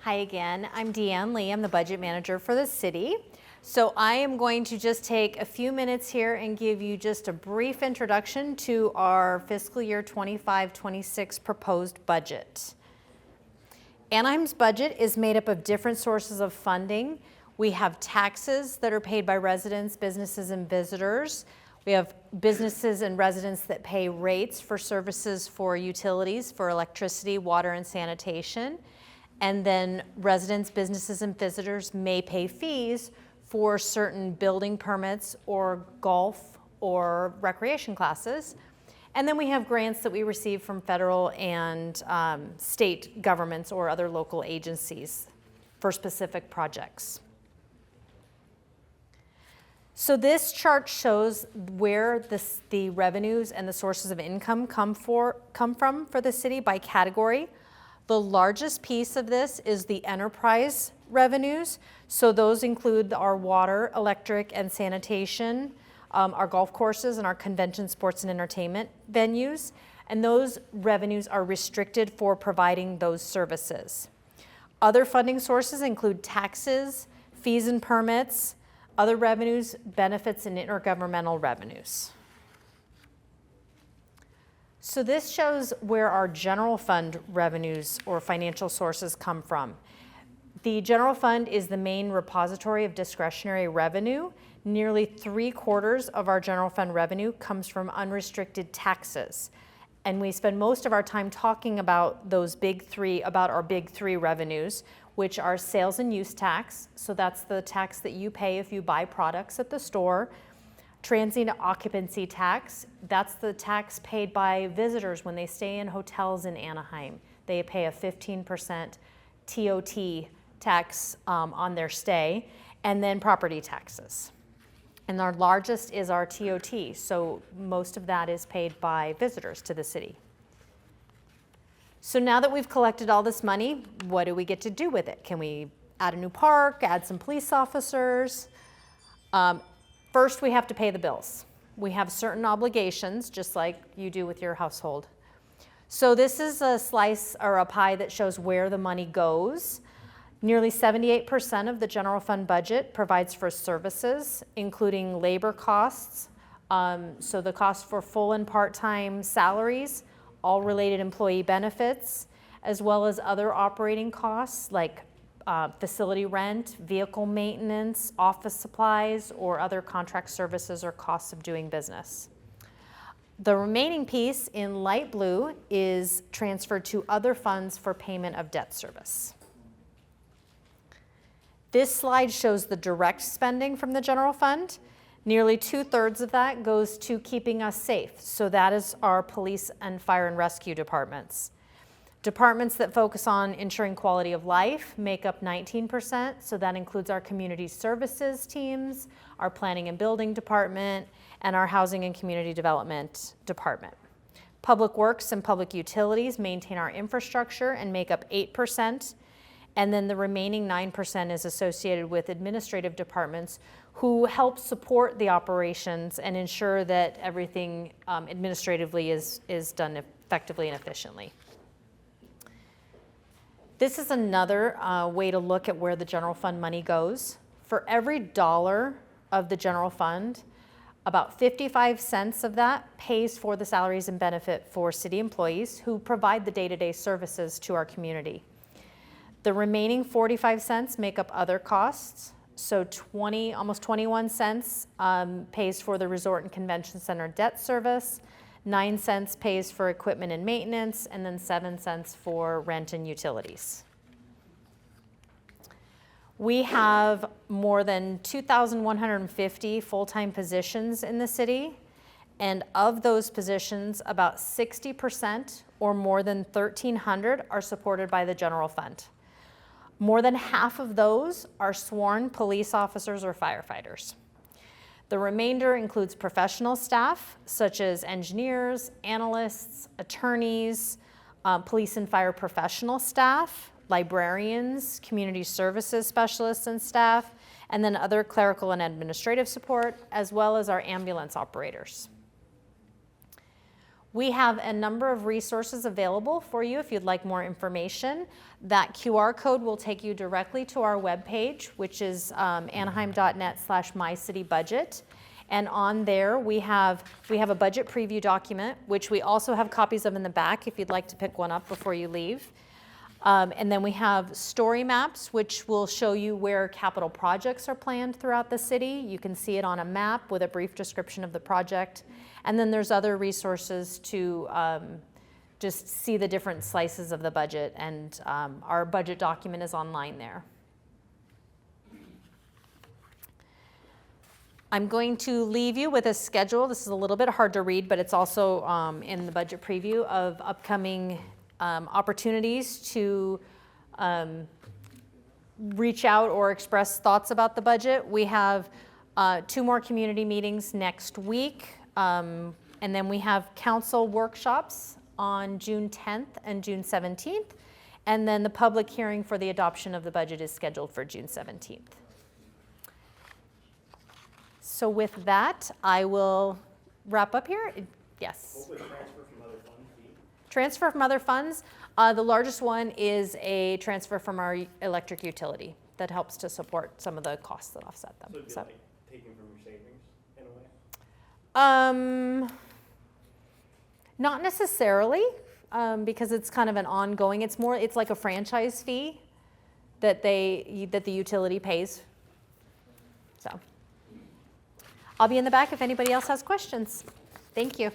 Hi again, I'm Deanne Lee. I'm the budget manager for the city. So I am going to just take a few minutes here and give you just a brief introduction to our fiscal year 25-26 proposed budget. Anaheim's budget is made up of different sources of funding. We have taxes that are paid by residents, businesses, and visitors. We have businesses and residents that pay rates for services for utilities, for electricity, water, and sanitation. And then residents, businesses, and visitors may pay fees for certain building permits or golf or recreation classes. And then we have grants that we receive from federal and state governments or other local agencies for specific projects. So this chart shows where the revenues and the sources of income come from for the city by category. The largest piece of this is the enterprise revenues. So those include our water, electric, and sanitation, our golf courses, and our convention, sports, and entertainment venues. And those revenues are restricted for providing those services. Other funding sources include taxes, fees and permits, other revenues, benefits, and intergovernmental revenues. So this shows where our general fund revenues or financial sources come from. The general fund is the main repository of discretionary revenue. Nearly 3/4 of our general fund revenue comes from unrestricted taxes. And we spend most of our time talking about those our big three revenues, which are sales and use tax. So that's the tax that you pay if you buy products at the store. Transient occupancy tax, that's the tax paid by visitors when they stay in hotels in Anaheim. They pay a 15% TOT tax on their stay, and then property taxes. And our largest is our TOT, so most of that is paid by visitors to the city. So now that we've collected all this money, what do we get to do with it? Can we add a new park, add some police officers? First, we have to pay the bills. We have certain obligations, just like you do with your household. So this is a slice or a pie that shows where the money goes. Nearly 78% of the general fund budget provides for services, including labor costs, so the cost for full and part-time salaries, all related employee benefits, as well as other operating costs like facility rent, vehicle maintenance, office supplies, or other contract services or costs of doing business. The remaining piece in light blue is transferred to other funds for payment of debt service. This slide shows the direct spending from the general fund. Nearly 2/3 of that goes to keeping us safe. So that is our police and fire and rescue departments. Departments that focus on ensuring quality of life make up 19%, so that includes our community services teams, our planning and building department, and our housing and community development department. Public works and public utilities maintain our infrastructure and make up 8%, and then the remaining 9% is associated with administrative departments who help support the operations and ensure that everything administratively is done effectively and efficiently. This is another way to look at where the general fund money goes. For every dollar of the general fund, about 55 cents of that pays for the salaries and benefit for city employees who provide the day-to-day services to our community. The remaining 45 cents make up other costs. So almost 21 cents pays for the resort and convention center debt service, 9 cents pays for equipment and maintenance, and then 7 cents for rent and utilities. We have more than 2,150 full-time positions in the city, and of those positions, about 60% or more than 1,300 are supported by the general fund. More than half of those are sworn police officers or firefighters. The remainder includes professional staff, such as engineers, analysts, attorneys, police and fire professional staff, librarians, community services specialists and staff, and then other clerical and administrative support, as well as our ambulance operators. We have a number of resources available for you if you'd like more information. That QR code will take you directly to our webpage, which is anaheim.net/mycitybudget. And on there, we have a budget preview document, which we also have copies of in the back if you'd like to pick one up before you leave. And then we have story maps, which will show you where capital projects are planned throughout the city. You can see it on a map with a brief description of the project. And then there's other resources to just see the different slices of the budget. And our budget document is online there. I'm going to leave you with a schedule. This is a little bit hard to read, but it's also in the budget preview of upcoming opportunities to reach out or express thoughts about the budget. We have 2 more community meetings next week, and then we have council workshops on June 10th and June 17th, and then the public hearing for the adoption of the budget is scheduled for June 17th. So with that, I will wrap up here. Yes? What would transfer from other funds be? Transfer from other funds, the largest one is a transfer from our electric utility that helps to support some of the costs that offset them. So it'd be like taking from your savings in a way? Not necessarily, because it's kind of an ongoing, it's like a franchise fee that the utility pays. So I'll be in the back if anybody else has questions. Thank you.